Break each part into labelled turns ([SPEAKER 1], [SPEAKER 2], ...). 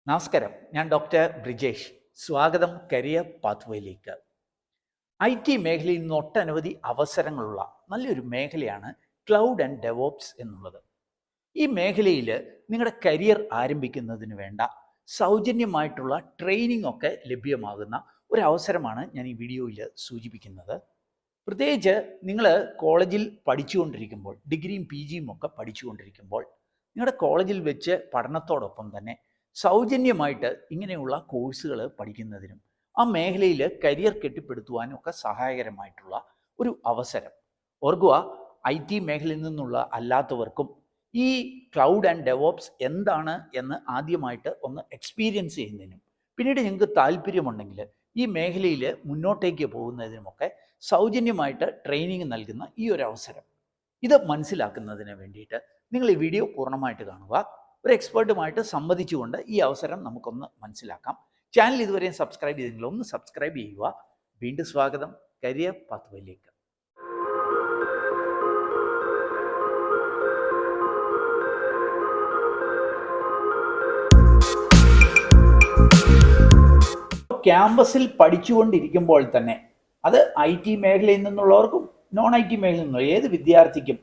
[SPEAKER 1] നമസ്കാരം, ഞാൻ ഡോക്ടർ ബ്രിജേഷ്. സ്വാഗതം കരിയർ പാത്വേയിലേക്ക്. IT മേഖലയിൽ നിന്ന് ഒട്ടനവധി അവസരങ്ങളുള്ള നല്ലൊരു മേഖലയാണ് ക്ലൗഡ് ആൻഡ് ഡെവോപ്സ് എന്നുള്ളത്. ഈ മേഖലയിൽ നിങ്ങളുടെ കരിയർ ആരംഭിക്കുന്നതിന് വേണ്ട സൗജന്യമായിട്ടുള്ള ട്രെയിനിങ് ഒക്കെ ലഭ്യമാകുന്ന ഒരു അവസരമാണ് ഞാൻ ഈ വീഡിയോയിൽ സൂചിപ്പിക്കുന്നത്. പ്രത്യേകിച്ച് നിങ്ങൾ കോളേജിൽ പഠിച്ചുകൊണ്ടിരിക്കുമ്പോൾ, ഡിഗ്രിയും PGയും ഒക്കെ പഠിച്ചുകൊണ്ടിരിക്കുമ്പോൾ, നിങ്ങളുടെ കോളേജിൽ വെച്ച് പഠനത്തോടൊപ്പം തന്നെ സൗജന്യമായിട്ട് ഇങ്ങനെയുള്ള കോഴ്സുകൾ പഠിക്കുന്നതിനും ആ മേഖലയിൽ കരിയർ കെട്ടിപ്പടുത്തുവാനും ഒക്കെ സഹായകരമായിട്ടുള്ള ഒരു അവസരം. ഓർക്കുക, IT മേഖലയിൽ നിന്നുള്ള അല്ലാത്തവർക്കും ഈ ക്ലൗഡ് ആൻഡ് ഡെവോപ്സ് എന്താണ് എന്ന് ആദ്യമായിട്ട് ഒന്ന് എക്സ്പീരിയൻസ് ചെയ്യുന്നതിനും പിന്നീട് നിങ്ങൾക്ക് താല്പര്യമുണ്ടെങ്കിൽ ഈ മേഖലയിൽ മുന്നോട്ടേക്ക് പോകുന്നതിനുമൊക്കെ സൗജന്യമായിട്ട് ട്രെയിനിങ് നൽകുന്ന ഈ ഒരു അവസരം, ഇത് മനസ്സിലാക്കുന്നതിന് വേണ്ടിയിട്ട് നിങ്ങൾ ഈ വീഡിയോ പൂർണ്ണമായിട്ട് കാണുക. ഒരു എക്സ്പേർട്ടുമായിട്ട് സംവദിച്ചുകൊണ്ട് ഈ അവസരം നമുക്കൊന്ന് മനസ്സിലാക്കാം. ചാനൽ ഇതുവരെയും സബ്സ്ക്രൈബ് ചെയ്തെങ്കിൽ ഒന്ന് സബ്സ്ക്രൈബ് ചെയ്യുക. വീണ്ടും സ്വാഗതം കരിയർ പാത്വേയിലേക്ക്. ക്യാമ്പസിൽ പഠിച്ചുകൊണ്ടിരിക്കുമ്പോൾ തന്നെ അത് IT മേഖലയിൽ നിന്നുള്ളവർക്കും നോൺ IT മേഖലയിൽ നിന്നുള്ള ഏത് വിദ്യാർത്ഥിക്കും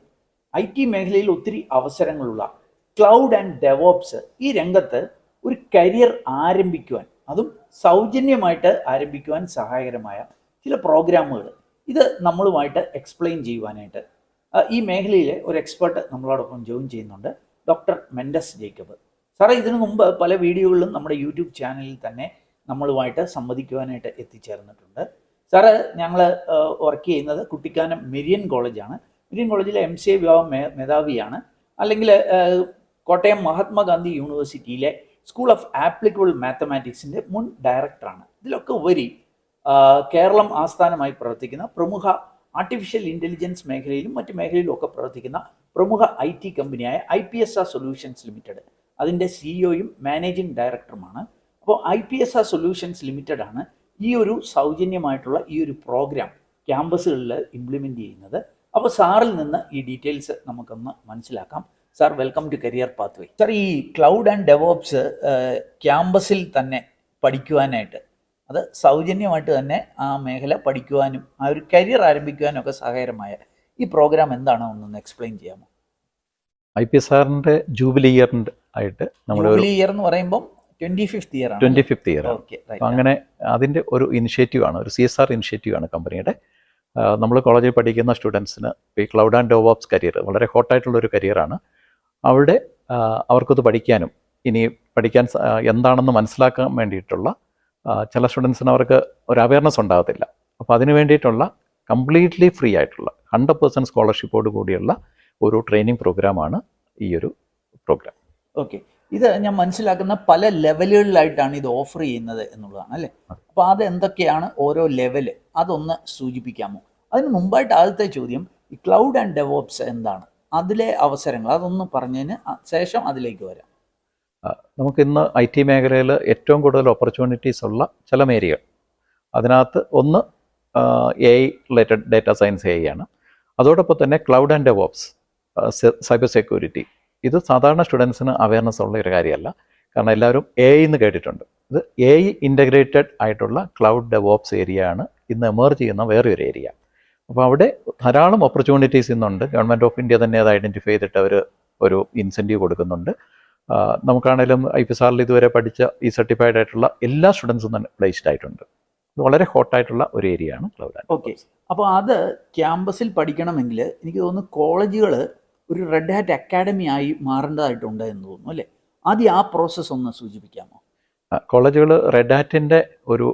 [SPEAKER 1] IT മേഖലയിൽ ഒത്തിരി അവസരങ്ങളുള്ള ക്ലൗഡ് ആൻഡ് ഡെവോപ്സ് ഈ രംഗത്ത് ഒരു കരിയർ ആരംഭിക്കുവാൻ, അതും സൗജന്യമായിട്ട് ആരംഭിക്കുവാൻ സഹായകരമായ ചില പ്രോഗ്രാമുകൾ, ഇത് നമ്മളുമായിട്ട് എക്സ്പ്ലെയിൻ ചെയ്യുവാനായിട്ട് ഈ മേഖലയിലെ ഒരു എക്സ്പെർട്ട് നമ്മളോടൊപ്പം ജോയിൻ ചെയ്യുന്നുണ്ട്, ഡോക്ടർ മെൻഡസ് ജേക്കബ്. സാറേ, ഇതിനു മുമ്പ് പല വീഡിയോകളിലും നമ്മുടെ യൂട്യൂബ് ചാനലിൽ തന്നെ നമ്മളുമായിട്ട് സംവദിക്കുവാനായിട്ട് എത്തിച്ചേർന്നിട്ടുണ്ട്. സാറ്, ഞങ്ങൾ വർക്ക് ചെയ്യുന്നത് കുട്ടിക്കാനം മെരിയൻ കോളേജാണ്. മെരിയൻ കോളേജിലെ MCA വിഭാഗം മേധാവിയാണ്, അല്ലെങ്കിൽ കോട്ടയം മഹാത്മാഗാന്ധി യൂണിവേഴ്സിറ്റിയിലെ സ്കൂൾ ഓഫ് ആപ്ലിക്കബിൾ മാത്തമാറ്റിക്സിൻ്റെ മുൻ ഡയറക്ടറാണ്. ഇതിലൊക്കെ ഉപരി കേരളം ആസ്ഥാനമായി പ്രവർത്തിക്കുന്ന പ്രമുഖ ആർട്ടിഫിഷ്യൽ ഇൻ്റലിജൻസ് മേഖലയിലും മറ്റ് മേഖലയിലും ഒക്കെ പ്രവർത്തിക്കുന്ന പ്രമുഖ IT കമ്പനിയായ IPSR സൊല്യൂഷൻസ് ലിമിറ്റഡ്, അതിൻ്റെ CEOയും മാനേജിംഗ് ഡയറക്ടറുമാണ്. അപ്പോൾ IPSR സൊല്യൂഷൻസ് ലിമിറ്റഡ് ആണ് ഈ ഒരു സൗജന്യമായിട്ടുള്ള ഈ ഒരു പ്രോഗ്രാം ക്യാമ്പസുകളിൽ ഇംപ്ലിമെൻ്റ് ചെയ്യുന്നത്. അപ്പോൾ സാറിൽ നിന്ന് ഈ ഡീറ്റെയിൽസ് നമുക്കൊന്ന് മനസ്സിലാക്കാം. Sir, welcome to career pathway. Sir, ഈ ക്ലൗഡ് ആൻഡ് ഡെവോപ്സ് ക്യാമ്പസിൽ തന്നെ പഠിക്കുവാനായിട്ട്, അത് സൗജന്യമായിട്ട് തന്നെ ആ മേഖല പഠിക്കുവാനും ആ ഒരു കരിയർ ആരംഭിക്കുവാനും ഒക്കെ സഹായകരമായ ഈ പ്രോഗ്രാം എന്താണോ ഒന്നൊന്ന് എക്സ്പ്ലെയിൻ ചെയ്യാമോ?
[SPEAKER 2] IPSRന്റെ ജൂബിലി ഇയറിൻ്റെ ആയിട്ട്
[SPEAKER 1] ജൂബിലി ഇയർ എന്ന് പറയുമ്പോൾ 25th ഇയർ.
[SPEAKER 2] ഓക്കെ. അങ്ങനെ അതിൻ്റെ ഒരു ഇനിഷ്യേറ്റീവാണ്, ഒരു CSR ഇനിഷ്യേറ്റീവാണ് കമ്പനിയുടെ. നമ്മൾ കോളേജിൽ പഠിക്കുന്ന സ്റ്റുഡൻസിന് ഈ ക്ലൗഡ് ആൻഡ് ഡെവോപ്സ് കരിയർ വളരെ ഹോട്ടായിട്ടുള്ളൊരു കരിയറാണ്. അവിടെ അവർക്കത് പഠിക്കാനും ഇനി പഠിക്കാൻ എന്താണെന്ന് മനസ്സിലാക്കാൻ വേണ്ടിയിട്ടുള്ള ചില സ്റ്റുഡൻസിന് അവർക്ക് ഒരു അവയർനെസ് ഉണ്ടാകത്തില്ല. അപ്പോൾ അതിന് വേണ്ടിയിട്ടുള്ള കംപ്ലീറ്റ്ലി ഫ്രീ ആയിട്ടുള്ള 100% സ്കോളർഷിപ്പോട് കൂടിയുള്ള ഒരു ട്രെയിനിങ് പ്രോഗ്രാമാണ് ഈ ഒരു പ്രോഗ്രാം.
[SPEAKER 1] ഓക്കെ, ഇത് ഞാൻ മനസ്സിലാക്കുന്ന പല ലെവലുകളിലായിട്ടാണ് ഇത് ഓഫർ ചെയ്യുന്നത് എന്നുള്ളതാണ് അല്ലേ? അപ്പോൾ അത് എന്തൊക്കെയാണ് ഓരോ ലെവല്, അതൊന്ന് സൂചിപ്പിക്കാമോ? അതിന് മുമ്പായിട്ട് ആദ്യത്തെ ചോദ്യം, ഈ ക്ലൗഡ് ആൻഡ് ഡെവോപ്സ് എന്താണ്, അതിലെ അവസരങ്ങൾ അതൊന്ന് പറഞ്ഞതിന് ശേഷം അതിലേക്ക് വരാം.
[SPEAKER 2] നമുക്കിന്ന് IT മേഖലയിൽ ഏറ്റവും കൂടുതൽ ഓപ്പർച്യൂണിറ്റീസ് ഉള്ള ചില മേഖലകൾ, അതിനകത്ത് ഒന്ന് AI related data science AI ആണ്. അതോടൊപ്പം തന്നെ cloud and DevOps, cyber security. ഇത് സാധാരണ സ്റ്റുഡൻസിന് അവയർനെസ് ഉള്ള ഒരു കാര്യമല്ല, കാരണം എല്ലാവരും AI എന്ന് കേട്ടിട്ടുണ്ട്. ഇത് AI ഇൻ്റഗ്രേറ്റഡ് ആയിട്ടുള്ള ക്ലൗഡ് ഡെവോപ്സ് ഏരിയ ആണ് ഇന്ന് എമേർജ് ചെയ്യുന്ന വേറൊരു ഏരിയ. അപ്പോൾ അവിടെ ധാരാളം ഓപ്പർച്യൂണിറ്റീസ് ഇന്നുണ്ട്. ഗവൺമെൻറ് ഓഫ് ഇന്ത്യ തന്നെ അത് ഐഡൻറ്റിഫൈ ചെയ്തിട്ട് അവർ ഒരു ഇൻസെൻറ്റീവ് കൊടുക്കുന്നുണ്ട്. നമുക്കാണെങ്കിലും IPSRൽ ഇതുവരെ പഠിച്ച ഈ സർട്ടിഫൈഡ് ആയിട്ടുള്ള എല്ലാ സ്റ്റുഡൻസും തന്നെ പ്ലേസ്ഡ് ആയിട്ടുണ്ട്. ഇത് വളരെ ഹോട്ടായിട്ടുള്ള ഒരു ഏരിയ ആണ് ക്ലൗഡ്.
[SPEAKER 1] ഓക്കെ, അപ്പോൾ അത് ക്യാമ്പസിൽ പഠിക്കണമെങ്കിൽ എനിക്ക് തോന്നുന്നു കോളേജുകൾ ഒരു റെഡ് ഹാറ്റ് അക്കാഡമി ആയി മാറേണ്ടതായിട്ടുണ്ട് എന്ന് തോന്നുന്നു അല്ലേ? ആദ്യം ആ പ്രോസസ്സ് ഒന്ന് സൂചിപ്പിക്കാമോ?
[SPEAKER 2] കോളേജുകൾ റെഡ് ഹാറ്റിൻ്റെ ഒരു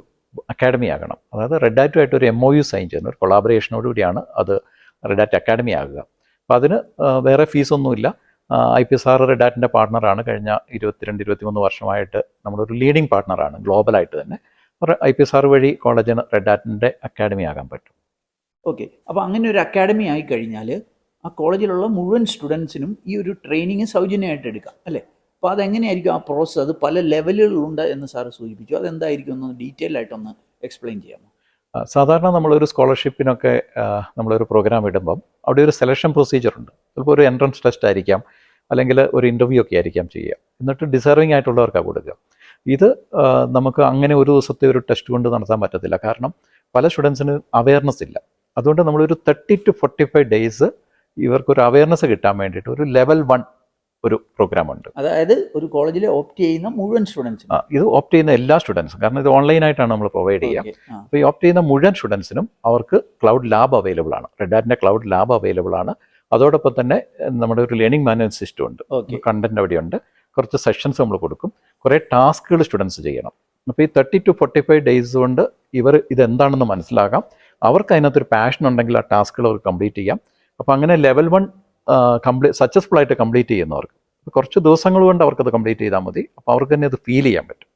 [SPEAKER 2] അക്കാഡമി ആകണം. അതായത് റെഡ് ഹാറ്റുമായിട്ട് ഒരു MOU സൈൻ ചെയ്യുന്ന ഒരു കൊളാബറേഷനോടുകൂടിയാണ് അത് റെഡ് ഹാറ്റ് അക്കാഡമി ആകുക. അപ്പോൾ അതിന് വേറെ ഫീസൊന്നുമില്ല. IPSR red ഹാറ്റിൻ്റെ പാർട്ണറാണ്. കഴിഞ്ഞ 22-23 വർഷമായിട്ട് നമ്മളൊരു ലീഡിങ് പാർട്ണറാണ് ഗ്ലോബലായിട്ട് തന്നെ. IPSR വഴി കോളേജിന് റെഡ് ഹാറ്റിൻ്റെ അക്കാഡമി ആകാൻ പറ്റും.
[SPEAKER 1] ഓക്കെ, അപ്പോൾ അങ്ങനെ ഒരു അക്കാഡമി ആയി കഴിഞ്ഞാൽ ആ കോളേജിലുള്ള മുഴുവൻ സ്റ്റുഡൻസിനും ഈ ഒരു ട്രെയിനിങ് സൗജന്യമായിട്ട് എടുക്കാം അല്ലേ? അപ്പോൾ അതെങ്ങനെയായിരിക്കും ആ പ്രോസസ്സ്? അത് പല ലെവലുകളുണ്ട് എന്ന് സാറ് സൂചിപ്പിച്ചു. അതെന്തായിരിക്കും ഒന്ന് ഡീറ്റെയിൽ ആയിട്ടൊന്ന് എക്സ്പ്ലെയിൻ ചെയ്യാമോ?
[SPEAKER 2] സാധാരണ നമ്മളൊരു സ്കോളർഷിപ്പിനൊക്കെ നമ്മളൊരു പ്രോഗ്രാം ഇടുമ്പം അവിടെ ഒരു സെലക്ഷൻ പ്രൊസീജിയറുണ്ട്. ചിലപ്പോൾ ഒരു എൻട്രൻസ് ടെസ്റ്റ് ആയിരിക്കാം, അല്ലെങ്കിൽ ഒരു ഇൻ്റർവ്യൂ ഒക്കെ ആയിരിക്കാം ചെയ്യുക. എന്നിട്ട് ഡിസർവിങ് ആയിട്ടുള്ളവർക്കാണ് കൊടുക്കുക. ഇത് നമുക്ക് അങ്ങനെ ഒരു ദിവസത്തെ ഒരു ടെസ്റ്റ് കൊണ്ട് നടത്താൻ പറ്റത്തില്ല. കാരണം പല സ്റ്റുഡൻസിന് അവയർനെസ് ഇല്ല. അതുകൊണ്ട് നമ്മളൊരു 30 to 45 ഡേയ്സ് ഇവർക്കൊരു അവയർനെസ് കിട്ടാൻ വേണ്ടിയിട്ട് ഒരു ലെവൽ 1 ഒരു പ്രോഗ്രാം ഉണ്ട്.
[SPEAKER 1] അതായത് ഒരു കോളേജിൽ ഓപ്റ്റ് ചെയ്യുന്ന മുഴുവൻ സ്റ്റുഡൻസിനും,
[SPEAKER 2] ഇത് ഓപ്റ്റ് ചെയ്യുന്ന എല്ലാ സ്റ്റുഡൻസും, കാരണം ഇത് ഓൺലൈനായിട്ടാണ് നമ്മൾ പ്രൊവൈഡ് ചെയ്യുക. അപ്പോൾ ഈ ഓപ്റ്റ് ചെയ്യുന്ന മുഴുവൻ സ്റ്റുഡൻസിനും അവർക്ക് ക്ലൗഡ് ലാബ് അവൈലബിൾ ആണ്, റെഡ് ഹാറ്റിൻ്റെ ക്ലൗഡ് ലാബ് അവൈലബിൾ ആണ്. അതോടൊപ്പം തന്നെ നമ്മുടെ ഒരു ലേണിംഗ് മാനേജ്മെന്റ് സിസ്റ്റം ഉണ്ട്, കണ്ടന്റ് അവിടെയുണ്ട്, കുറച്ച് സെഷൻസ് നമ്മൾ കൊടുക്കും, കുറേ ടാസ്കുകൾ സ്റ്റുഡൻസ് ചെയ്യണം. അപ്പോൾ ഈ 30 to 45 ഡേയ്സ് കൊണ്ട് ഇവർ ഇതെന്താണെന്ന് മനസ്സിലാക്കാം. അവർക്ക് അതിനകത്തൊരു പാഷൻ ഉണ്ടെങ്കിൽ ആ ടാസ്കുകൾ അവർ കംപ്ലീറ്റ് ചെയ്യാം. അപ്പോൾ അങ്ങനെ ലെവൽ 1 സക്സസ്ഫുൾ ആയിട്ട് കംപ്ലീറ്റ് ചെയ്യുന്നവർക്ക് കുറച്ച് ദിവസങ്ങൾ കൊണ്ട് അവർക്കത് കംപ്ലീറ്റ് ചെയ്താൽ മതി. അപ്പോൾ അവർക്ക് തന്നെ അത് ഫീൽ ചെയ്യാൻ പറ്റും.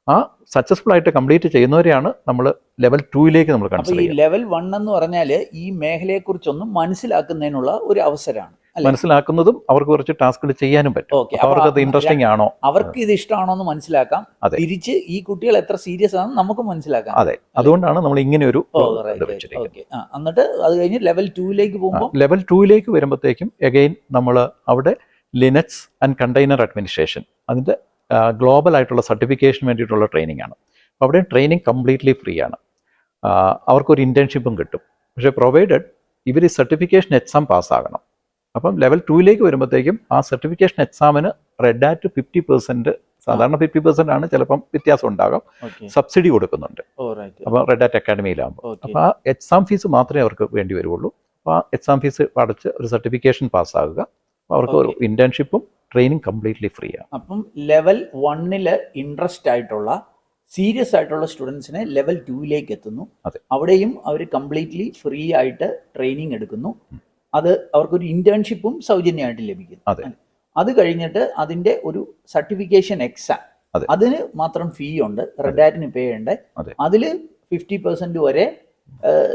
[SPEAKER 2] ആ സക്സസ്ഫുൾ ആയിട്ട് കംപ്ലീറ്റ് ചെയ്യുന്നവരെയാണ് നമ്മൾ ലെവൽ 2ലേക്ക് നമ്മൾ കൺസിഡർ ചെയ്യുന്നത്.
[SPEAKER 1] ഈ ലെവൽ 1 എന്ന് പറഞ്ഞാൽ ഈ മേഖലയെക്കുറിച്ചൊന്നും മനസ്സിലാക്കുന്നതിനുള്ള ഒരു അവസരമാണ്,
[SPEAKER 2] മനസ്സിലാക്കുന്നതും അവർക്ക് കുറച്ച് ടാസ്കുകൾ ചെയ്യാനും പറ്റും. അവർക്ക് അത് ഇൻട്രസ്റ്റിംഗ് ആണോ,
[SPEAKER 1] അവർക്ക് ഇത് ഇഷ്ടമാണോ എന്ന് മനസ്സിലാക്കാം. തിരിച്ച് ഈ കുട്ടികൾ എത്ര സീരിയസ് ആണെന്ന് നമുക്ക് മനസ്സിലാക്കാം.
[SPEAKER 2] അതെ, അതുകൊണ്ടാണ് നമ്മൾ ഇങ്ങനെ ഒരു
[SPEAKER 1] എന്നിട്ട് അത് കഴിഞ്ഞ് ലെവൽ 2ലേക്ക് പോകുമ്പോൾ,
[SPEAKER 2] ലെവൽ 2ലേക്ക് വരുമ്പോഴത്തേക്കും എഗെയിൻ നമ്മൾ അവിടെ ലിനക്സ് ആൻഡ് കണ്ടെയ്നർ അഡ്മിനിസ്ട്രേഷൻ, അതിൻ്റെ ഗ്ലോബൽ ആയിട്ടുള്ള സർട്ടിഫിക്കേഷന് വേണ്ടിയിട്ടുള്ള ട്രെയിനിങ് ആണ്. അപ്പോൾ അവിടെ ട്രെയിനിങ് കംപ്ലീറ്റ്ലി ഫ്രീ ആണ്. അവർക്കൊരു ഇൻറ്റേൺഷിപ്പും കിട്ടും. പക്ഷേ പ്രൊവൈഡഡ് ഇവർ ഈ സർട്ടിഫിക്കേഷൻ എക്സാം പാസ്സാകണം. അപ്പം ലെവൽ 2ലേക്ക് വരുമ്പോഴത്തേക്കും ആ സർട്ടിഫിക്കേഷൻ എക്സാമിന് റെഡ് ഹാറ്റ് 50%, സാധാരണ 50% ആണ്, ചിലപ്പം വ്യത്യാസം ഉണ്ടാകാം, സബ്സിഡി കൊടുക്കുന്നുണ്ട്. അപ്പോൾ റെഡ് ഹാറ്റ് അക്കാഡമിയിലാകുമ്പോൾ അപ്പോൾ ആ എക്സാം ഫീസ് മാത്രമേ അവർക്ക് വേണ്ടി വരുള്ളൂ. അപ്പോൾ ആ എക്സാം ഫീസ് അടച്ച് ഒരു സർട്ടിഫിക്കേഷൻ പാസ്സാകുക. അവർക്ക് ഒരു ഇന്റേൺഷിപ്പും ട്രെയിനിങ് കംപ്ലീറ്റ്ലി ഫ്രീ ആണ്.
[SPEAKER 1] അപ്പം ലെവൽ 1 ഇൻട്രസ്റ്റ് ആയിട്ടുള്ള സീരിയസ് ആയിട്ടുള്ള സ്റ്റുഡൻസിനെ ലെവൽ 2ലേക്ക് എത്തുന്നു. അവിടെയും അവർ കംപ്ലീറ്റ്ലി ഫ്രീ ആയിട്ട് ട്രെയിനിങ് എടുക്കുന്നു. അത് അവർക്കൊരു ഇന്റേൺഷിപ്പും സൗജന്യമായിട്ട് ലഭിക്കുന്നു. അത് കഴിഞ്ഞിട്ട് അതിന്റെ ഒരു സർട്ടിഫിക്കേഷൻ എക്സാം, അതിന് മാത്രം ഫീ ഉണ്ട്, റെഡ് ഹാറ്റിന് പേ ഉണ്ട്. അതിൽ 50% വരെ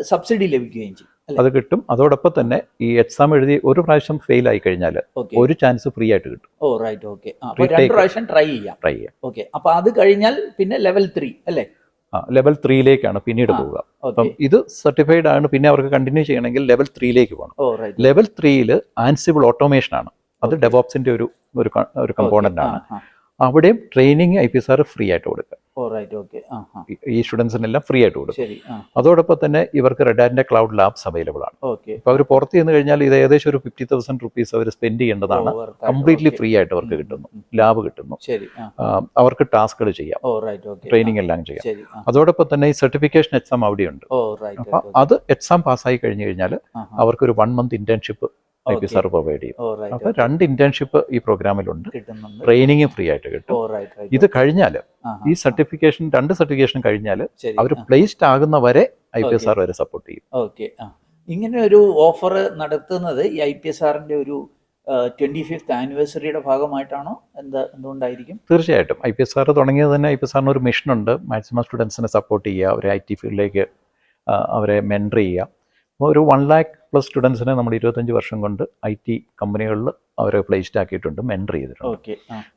[SPEAKER 1] സബ്സിഡി ലഭിക്കുകയും ചെയ്യും.
[SPEAKER 2] അത് കിട്ടും. അതോടൊപ്പം തന്നെ ഈ എക്സാം എഴുതി ഒരു പ്രാവശ്യം ഫെയിൽ ആയി കഴിഞ്ഞാൽ ഒരു ചാൻസ് ഫ്രീ ആയിട്ട് കിട്ടും.
[SPEAKER 1] രണ്ട് പ്രാവശ്യം ട്രൈ ചെയ്യാം. ഓക്കെ, അപ്പൊ അത് കഴിഞ്ഞാൽ പിന്നെ ലെവൽ 3 അല്ലേ?
[SPEAKER 2] ലെവൽ 3ലേക്കാണ് പിന്നീട് പോവുക. അപ്പം ഇത് സർട്ടിഫൈഡ് ആണ്. പിന്നെ അവർക്ക് കണ്ടിന്യൂ ചെയ്യണമെങ്കിൽ ലെവൽ 3ലേക്ക് പോകണം. ലെവൽ 3ൽ ആൻസിബിൾ ഓട്ടോമേഷൻ ആണ്, അത് ഡെവോപ്സിന്റെ ഒരു കമ്പോണന്റ് ആണ്. അവിടെയും ട്രെയിനിങ് IPSR ഫ്രീ ആയിട്ട് കൊടുക്കുക. ഈ സ്റ്റുഡൻസിനെല്ലാം ഫ്രീ ആയിട്ട് കൊടുക്കും. അതോടൊപ്പം തന്നെ ഇവർക്ക് റെഡ് ഹാറ്റിന്റെ ക്ലൗഡ് ലാബ്സ് അവൈലബിൾ ആണ്. അപ്പോൾ അവർ പുറത്ത് ചെന്ന് കഴിഞ്ഞാൽ ഇത് ഏകദേശം ഒരു 50,000 റുപ്പീസ് അവർ സ്പെൻഡ് ചെയ്യേണ്ടതാണ്. കംപ്ലീറ്റ്ലി ഫ്രീ ആയിട്ട് അവർക്ക് കിട്ടുന്നു, ലാബ് കിട്ടുന്നു, അവർക്ക് ടാസ്കുകൾ ചെയ്യാം, ട്രെയിനിങ് എല്ലാം ചെയ്യാം. അതോടൊപ്പം തന്നെ ഈ സർട്ടിഫിക്കേഷൻ എക്സാം അവിടെയുണ്ട്. അപ്പൊ അത് എക്സാം പാസ്സായി കഴിഞ്ഞു കഴിഞ്ഞാൽ അവർക്കൊരു 1 month ഇന്റേൺഷിപ്പ് IPSR പ്രൊവൈഡ് ചെയ്യും. അപ്പൊ 2 ഇന്റേൺഷിപ്പ് ഈ പ്രോഗ്രാമിലുണ്ട്, ട്രെയിനിങ് ഫ്രീ ആയിട്ട് കിട്ടും. ഇത് കഴിഞ്ഞാൽ ഈ സർട്ടിഫിക്കേഷൻ 2 സർട്ടിഫിക്കേഷൻ കഴിഞ്ഞാൽ അവർ പ്ലേസ്ഡ് ആകുന്നവരെ IPSR വരെ സപ്പോർട്ട് ചെയ്യും.
[SPEAKER 1] ഓക്കെ, ഇങ്ങനെ ഒരു ഓഫർ നടത്തുന്നത് ഈ IPSRന്റെ ഒരു 25th ആനിവേഴ്സറിയുടെ ഭാഗമായിട്ടാണോ? എന്തുകൊണ്ടായിരിക്കും?
[SPEAKER 2] തീർച്ചയായിട്ടും IPSR തുടങ്ങിയത് തന്നെ IPSRന് ഒരു മിഷൻ ഉണ്ട്, മാക്സിമം സ്റ്റുഡൻസിനെ സപ്പോർട്ട് ചെയ്യുക, അവരെ IT ഫീൽഡിലേക്ക് അവരെ മെൻറ്റർ ചെയ്യുക. അപ്പോൾ ഒരു 1 lakh+ സ്റ്റുഡൻസിനെ നമ്മൾ 25 വർഷം കൊണ്ട് IT കമ്പനികളിൽ അവരെ പ്ലേസ്ഡ് ആക്കിയിട്ടുണ്ട്, മെൻറ്റർ ചെയ്തിട്ടുണ്ട്.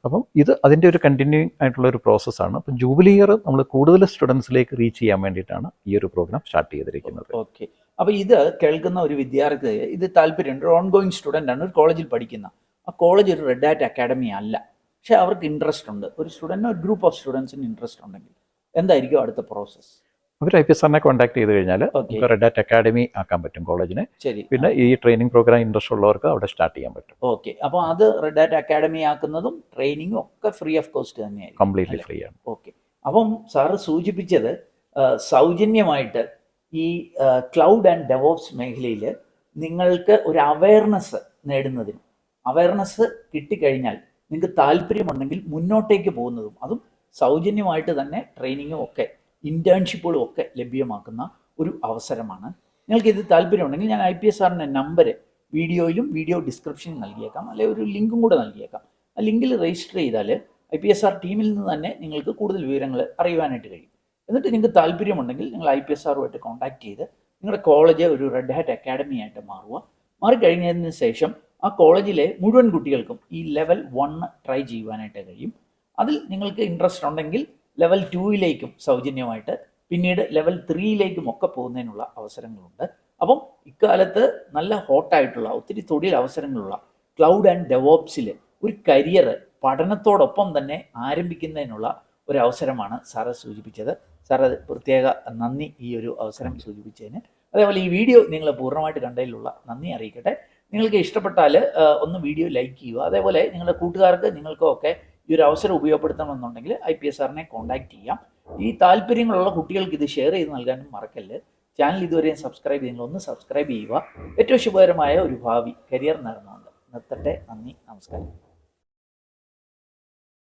[SPEAKER 2] അപ്പം ഇത് അതിൻ്റെ ഒരു കണ്ടിന്യൂയിങ് ആയിട്ടുള്ള ഒരു പ്രോസസ്സാണ്. അപ്പം ജൂബിലി ഇയർ നമ്മൾ കൂടുതൽ സ്റ്റുഡൻസിലേക്ക് റീച്ച് ചെയ്യാൻ വേണ്ടിയിട്ടാണ് ഈ ഒരു പ്രോഗ്രാം സ്റ്റാർട്ട് ചെയ്തിരിക്കുന്നത്.
[SPEAKER 1] ഓക്കെ, അപ്പോൾ ഇത് കേൾക്കുന്ന ഒരു വിദ്യാർത്ഥി ഇത് താല്പര്യമുണ്ട്, ഒരു ഓൺഗോയിങ് സ്റ്റുഡൻ്റ് ആണ്, ഒരു കോളേജിൽ പഠിക്കുന്ന. ആ കോളേജ് ഒരു റെഡ് ഹാറ്റ് അക്കാഡമി അല്ല, പക്ഷേ അവർക്ക് ഇൻട്രസ്റ്റ് ഉണ്ട്, ഒരു സ്റ്റുഡൻറ്റിന് ഒരു ഗ്രൂപ്പ് ഓഫ് സ്റ്റുഡൻസിന് ഇൻട്രസ്റ്റ് ഉണ്ടെങ്കിൽ എന്തായിരിക്കും അടുത്ത പ്രോസസ്സ്?
[SPEAKER 2] അവർ IPSRനെ കോൺടാക്ട് ചെയ്ത് കഴിഞ്ഞാൽ റെഡ് ഹാറ്റ് അക്കാഡമി ആക്കാൻ പറ്റും കോളേജിനെ. പിന്നെ ഈ ട്രെയിനിങ് പ്രോഗ്രാം ഇൻട്രസ്റ്റ് ഉള്ളവർക്ക് അവിടെ സ്റ്റാർട്ട് ചെയ്യാൻ പറ്റും.
[SPEAKER 1] ഓക്കെ, അപ്പോൾ അത് റെഡ് ഹാറ്റ് അക്കാഡമി ആക്കുന്നതും ട്രെയിനിങ്ങും ഒക്കെ ഫ്രീ ഓഫ് കോസ്റ്റ് തന്നെയായിരിക്കും,
[SPEAKER 2] കംപ്ലീറ്റ്ലി ഫ്രീ ആണ്.
[SPEAKER 1] ഓക്കെ, അപ്പം സാറ് സൂചിപ്പിച്ചത് സൗജന്യമായിട്ട് ഈ ക്ലൗഡ് ആൻഡ് ഡെവോപ്സ് മേഖലയിൽ നിങ്ങൾക്ക് ഒരു അവയർനെസ് നേടുന്നതിനും, അവയർനെസ് കിട്ടിക്കഴിഞ്ഞാൽ നിങ്ങൾക്ക് താല്പര്യമുണ്ടെങ്കിൽ മുന്നോട്ടേക്ക് പോകുന്നതും, അതും സൗജന്യമായിട്ട് തന്നെ ട്രെയിനിങ്ങും ഒക്കെ ഇന്റേൺഷിപ്പുകളും ഒക്കെ ലഭ്യമാക്കുന്ന ഒരു അവസരമാണ്. നിങ്ങൾക്ക് ഇത് താല്പര്യമുണ്ടെങ്കിൽ ഞാൻ IPSRന്റെ നമ്പർ വീഡിയോയിലും വീഡിയോ ഡിസ്ക്രിപ്ഷനിൽ നൽകിയേക്കാം, അല്ലെങ്കിൽ ഒരു ലിങ്കും കൂടെ നൽകിയേക്കാം. ആ ലിങ്കിൽ രജിസ്റ്റർ ചെയ്താൽ IPSR ടീമിൽ നിന്ന് തന്നെ നിങ്ങൾക്ക് കൂടുതൽ വിവരങ്ങൾ അറിയുവാനായിട്ട് കഴിയും. എന്നിട്ട് നിങ്ങൾക്ക് താല്പര്യമുണ്ടെങ്കിൽ നിങ്ങൾ IPSRുമായിട്ട് കോൺടാക്ട് ചെയ്ത് നിങ്ങളുടെ കോളേജ് ഒരു റെഡ് ഹാറ്റ് അക്കാഡമി ആയിട്ട് മാറിക്കഴിഞ്ഞതിന് ശേഷം ആ കോളേജിലെ മുഴുവൻ കുട്ടികൾക്കും ഈ ലെവൽ 1 ട്രൈ ചെയ്യുവാനായിട്ട് കഴിയും. അതിൽ നിങ്ങൾക്ക് ഇൻട്രസ്റ്റ് ഉണ്ടെങ്കിൽ ലെവൽ 2ലേക്കും സൗജന്യമായിട്ട്, പിന്നീട് ലെവൽ 3ലേക്കും ഒക്കെ പോകുന്നതിനുള്ള അവസരങ്ങളുണ്ട്. അപ്പം ഇക്കാലത്ത് നല്ല ഹോട്ടായിട്ടുള്ള ഒത്തിരി തൊഴിൽ അവസരങ്ങളുള്ള ക്ലൗഡ് ആൻഡ് ഡെവോപ്സിൽ ഒരു കരിയർ പഠനത്തോടൊപ്പം തന്നെ ആരംഭിക്കുന്നതിനുള്ള ഒരു അവസരമാണ് സാറ് സൂചിപ്പിച്ചത്. സാർ അത് പ്രത്യേക നന്ദി ഈ ഒരു അവസരം സൂചിപ്പിച്ചതിന്. അതേപോലെ ഈ വീഡിയോ നിങ്ങൾ പൂർണ്ണമായിട്ട് കണ്ടതിലുള്ള നന്ദി അറിയിക്കട്ടെ. നിങ്ങൾക്ക് ഇഷ്ടപ്പെട്ടാൽ ഒന്ന് വീഡിയോ ലൈക്ക് ചെയ്യുക. അതേപോലെ നിങ്ങളുടെ കൂട്ടുകാർക്ക് നിങ്ങൾക്കൊക്കെ ഈ ഒരു അവസരം ഉപയോഗപ്പെടുത്തണമെന്നുണ്ടെങ്കിൽ IPSRനെ കോൺടാക്റ്റ് ചെയ്യാം. ഈ താല്പര്യങ്ങളുള്ള കുട്ടികൾക്ക് ഇത് ഷെയർ ചെയ്ത് നൽകാനും മറക്കല്ല്. ചാനൽ ഇതുവരെയും സബ്സ്ക്രൈബ് ചെയ്യുന്നില്ല, ഒന്ന് സബ്സ്ക്രൈബ് ചെയ്യുക. ഏറ്റവും ശുഭകരമായ ഒരു ഭാവി കരിയർ നേർന്നുകൊണ്ട് നിർത്തട്ടെ. നന്ദി, നമസ്കാരം.